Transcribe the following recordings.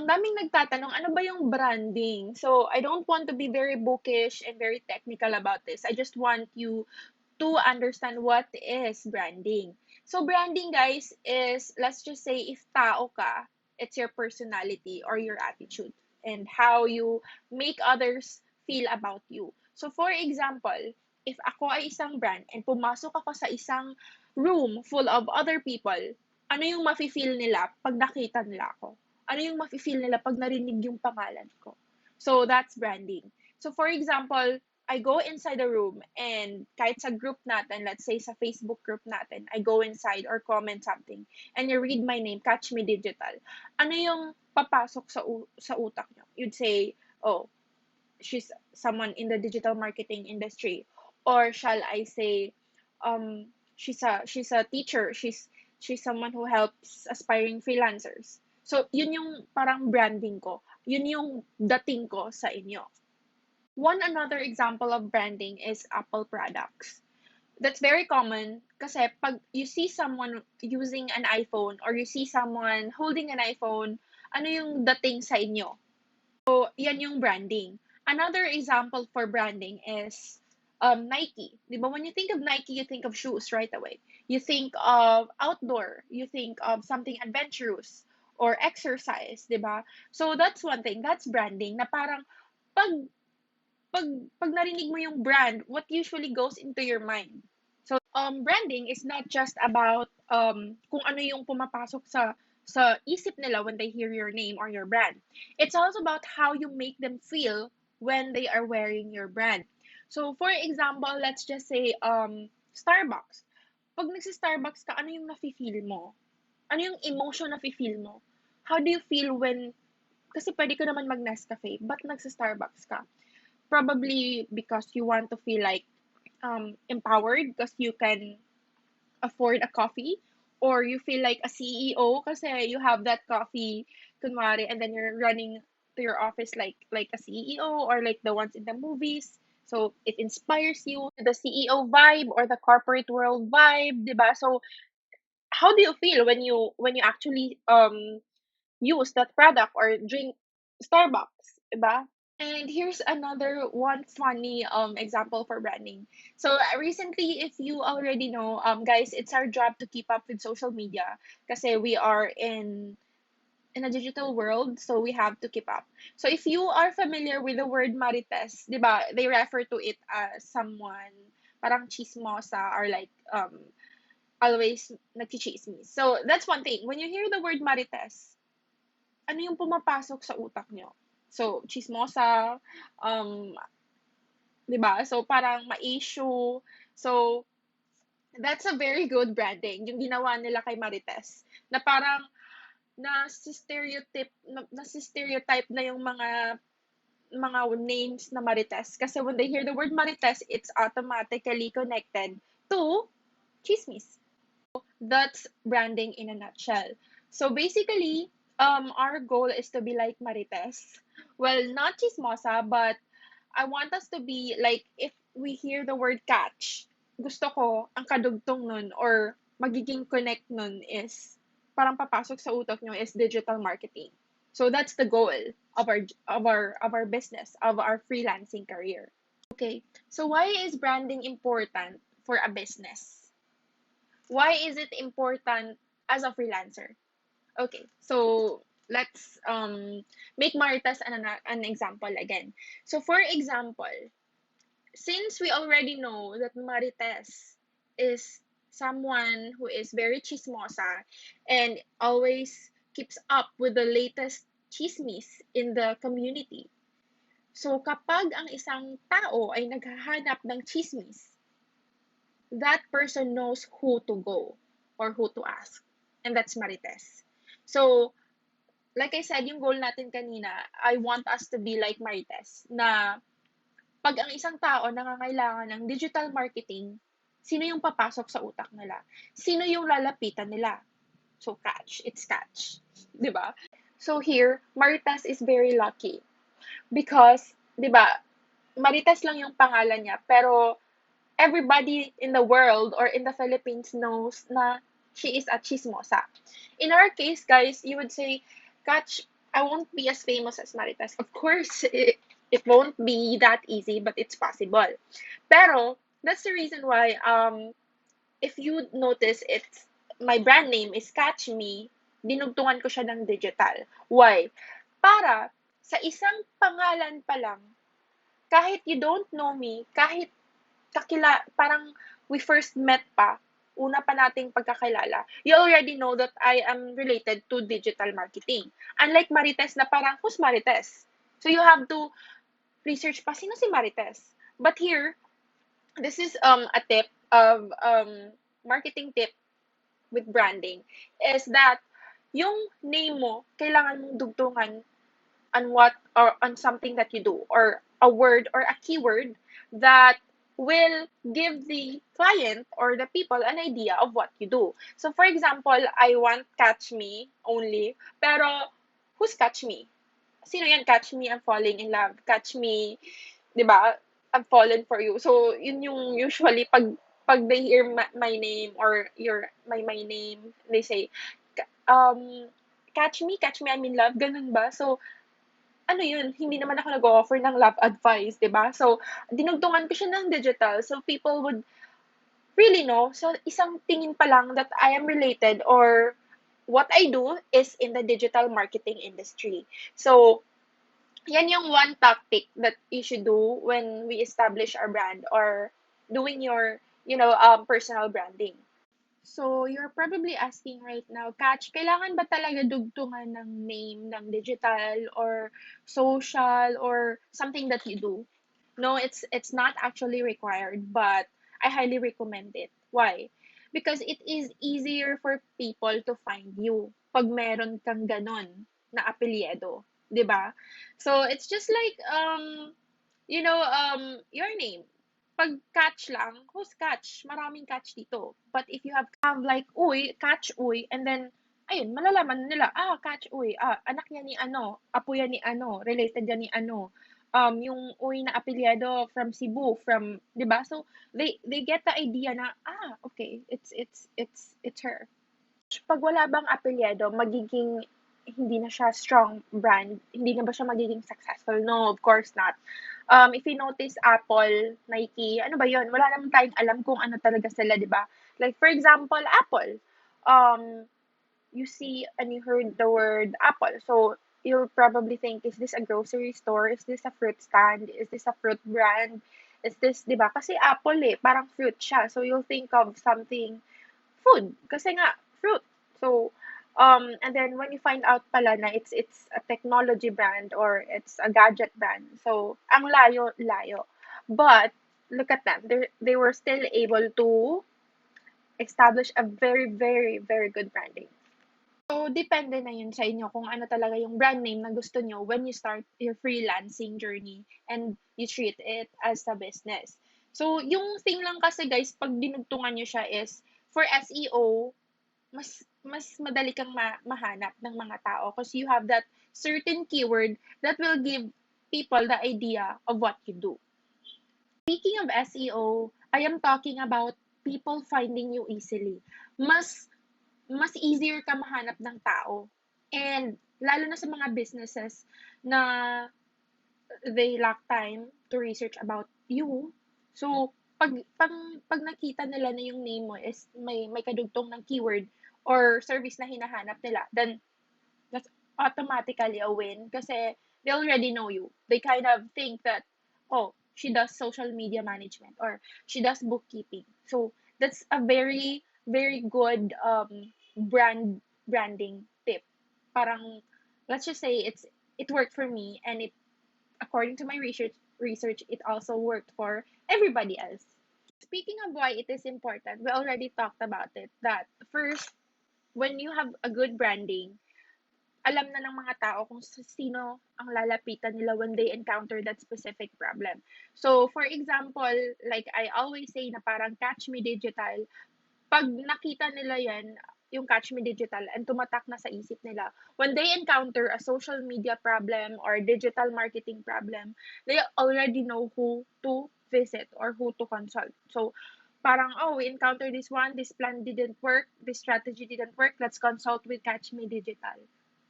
ang daming nagtatanong, ano ba yung branding? So, I don't want to be very bookish and very technical about this. I just want you to understand what is branding. So, branding, guys, is, let's just say, if tao ka, it's your personality or your attitude and how you make others feel about you. So, for example, if ako ay isang brand and pumasok ako sa isang room full of other people, ano yung mafe-feel nila pag nakita nila ako? Ano yung mafe-feel nila pag narinig yung pangalan ko? So, that's branding. So, for example, I go inside the room and kahit sa group natin, let's say sa Facebook group natin, I go inside or comment something and you read my name, Catch Me Digital. Ano yung papasok sa utak nyo? You'd say, oh, she's someone in the digital marketing industry. Or shall I say, she's a teacher. She's someone who helps aspiring freelancers. So, yun yung parang branding ko. Yun yung dating ko sa inyo. One another example of branding is Apple products. That's very common kasi pag you see someone using an iPhone or you see someone holding an iPhone, ano yung dating sa inyo? So, yan yung branding. Another example for branding is Nike. Di ba? When you think of Nike, you think of shoes right away. You think of outdoor. You think of something adventurous or exercise, di ba? So, that's one thing. That's branding na parang pag pag pag narinig mo yung brand, what usually goes into your mind? So, branding is not just about kung ano yung pumapasok sa isip nila when they hear your name or your brand. It's also about how you make them feel when they are wearing your brand. So, for example, let's just say Starbucks. Pag nagsi-Starbucks ka, ano yung nafe-feel mo? Ano yung emotion na feel mo? How do you feel when, kasi pwede ka naman mag-Nescafe, but nagsi-Starbucks ka? Probably because you want to feel like empowered because you can afford a coffee, or you feel like a CEO kasi you have that coffee kunwari, and then you're running to your office like a CEO or like the ones in the movies. So it inspires you, the CEO vibe or the corporate world vibe, diba? So how do you feel when you actually use that product or drink Starbucks, diba? And here's another one funny example for branding. So recently, if you already know, guys, it's our job to keep up with social media kasi we are in a digital world, so we have to keep up. So if you are familiar with the word marites, 'di ba? They refer to it as someone parang chismosa or like always nagchichismis. So that's one thing. When you hear the word marites, ano yung pumapasok sa utak nyo? So, chismosa, um, 'di ba? So, parang ma-issue. So, that's a very good branding, yung ginawa nila kay Marites. Na parang, na-stereotype na yung mga names na Marites. Kasi when they hear the word Marites, it's automatically connected to chismis. That's branding in a nutshell. So basically, our goal is to be like Marites. Well, not chismosa, but I want us to be like, if we hear the word catch, gusto ko, ang kadugtong nun or magiging connect nun is, parang papasok sa utak nyo is digital marketing. So that's the goal of our business, of our freelancing career. Okay, so why is branding important for a business? Why is it important as a freelancer? Okay, so let's make Maritas an example again. So for example, since we already know that Marites is someone who is very chismosa and always keeps up with the latest chismis in the community. So kapag ang isang tao ay naghahanap ng chismis, that person knows who to go or who to ask. And that's Marites. So, like I said, yung goal natin kanina, I want us to be like Marites, na pag ang isang tao nangangailangan ng digital marketing, sino yung papasok sa utak nila? Sino yung lalapitan nila? So, catch. It's catch. Diba? So, here, Marites is very lucky. Because, diba, Marites lang yung pangalan niya, pero everybody in the world or in the Philippines knows na she is a chismosa. In our case, guys, you would say, Catch, I won't be as famous as Marites. Of course, it won't be that easy, but it's possible. Pero, that's the reason why, if you notice, it's, my brand name is Catch Me, dinugtungan ko siya ng digital. Why? Para, sa isang pangalan pa lang, kahit you don't know me, kahit parang we first met pa, una pa nating pagkakilala, you already know that I am related to digital marketing. Unlike Marites na parang, who's Marites? So you have to research pa, sino si Marites? But here, this is a tip of marketing tip with branding, is that yung name mo, kailangan mong dugtungan on what, or on something that you do, or a word or a keyword that will give the client or the people an idea of what you do. So for example, I want Catch Me only, pero who's Catch Me? Sino yan? Catch Me, I'm falling in love. Catch Me, 'di ba? I'm fallen for you. So yun yung usually pag they hear my name, or my name, they say, um catch me, I'm in love, ganun ba? So ano yun, hindi naman ako nag-o-offer ng love advice, 'di ba? So, dinugtungan ko siya ng digital, so people would really know. So, isang tingin pa lang that I am related, or what I do is in the digital marketing industry. So, yan yung one tactic that you should do when we establish our brand, or doing your, personal branding. So, you're probably asking right now, Catch, kailangan ba talaga dugtungan ng name ng digital or social or something that you do? No, it's not actually required, but I highly recommend it. Why? Because it is easier for people to find you pag meron kang ganon na apelyido, 'di ba? So, it's just like your name. Pag catch lang, who's catch? Maraming catch dito. But if you have like uy, catch uy, and then ayun, malalaman nila, catch uy, anak niya ni ano, apo yan ni ano, related yan ni ano. Yung uy na apelyido from Cebu, from, 'di ba? So they get the idea na, okay, it's her. Pag wala bang apelyido, magiging hindi na siya strong brand, hindi na ba siya magiging successful? No, of course not. If you notice, Apple, Nike, ano ba yon? Wala naman tayong alam kung ano talaga sila, di ba? Like, for example, Apple. Um, you see and you heard the word apple. So, you'll probably think, is this a grocery store? Is this a fruit stand? Is this a fruit brand? Is this, di ba? Kasi apple parang fruit siya. So, you'll think of something food. Kasi nga, fruit. So, and then when you find out pala na it's a technology brand, or it's a gadget brand. So, ang layo. But, look at them. They were still able to establish a very, very, very good branding. So, depende na yun sa inyo kung ano talaga yung brand name na gusto nyo when you start your freelancing journey and you treat it as a business. So, yung thing lang kasi guys, pag dinugtungan nyo siya is, for SEO, mas madali kang mahanap ng mga tao because you have that certain keyword that will give people the idea of what you do. Speaking of SEO, I am talking about people finding you easily. Mas easier ka mahanap ng tao. And lalo na sa mga businesses na they lack time to research about you. So, pag nakita nila na yung name mo is may kadugtong ng keyword or service na hinahanap nila, then that's automatically a win kasi they already know you. They kind of think that, oh, she does social media management, or she does bookkeeping. So, that's a very, very good branding tip. Parang, let's just say it worked for me, and it, according to my research, it also worked for everybody else. Speaking of why it is important, we already talked about it, that first, when you have a good branding, alam na ng mga tao kung sino ang lalapitan nila when they encounter that specific problem. So, for example, like I always say na parang Catch Me Digital, pag nakita nila yan, yung Catch Me Digital, and tumatak na sa isip nila, when they encounter a social media problem or digital marketing problem, they already know who to visit or who to consult. So, parang, oh, we encountered this one, this plan didn't work, this strategy didn't work, let's consult with Catch Me Digital.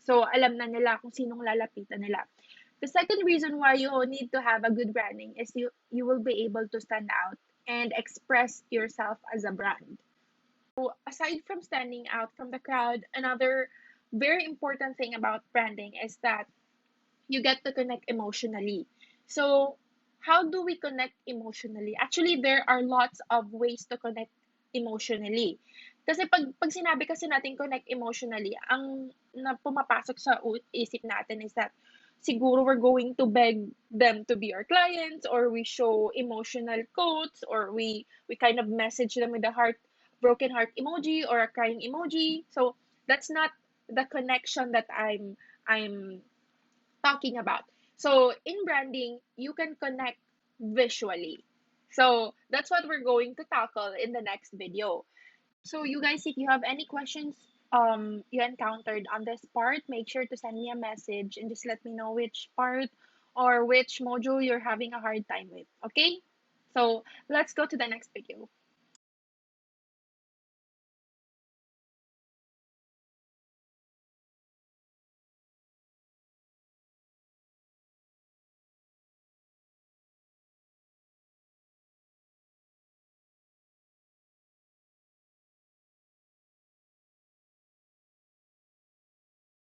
So, alam na nila kung sinong lalapitan nila. The second reason why you need to have a good branding is you will be able to stand out and express yourself as a brand. So, aside from standing out from the crowd, another very important thing about branding is that you get to connect emotionally. So, how do we connect emotionally? Actually, there are lots of ways to connect emotionally. Kasi pag sinabi kasi natin connect emotionally, ang na pumapasok sa isip natin is that siguro we're going to beg them to be our clients, or we show emotional quotes, or we kind of message them with a broken heart emoji or a crying emoji. So that's not the connection that I'm talking about. So in branding, you can connect visually. So that's what we're going to tackle in the next video. So you guys, if you have any questions you encountered on this part, make sure to send me a message and just let me know which part or which module you're having a hard time with. Okay? So let's go to the next video.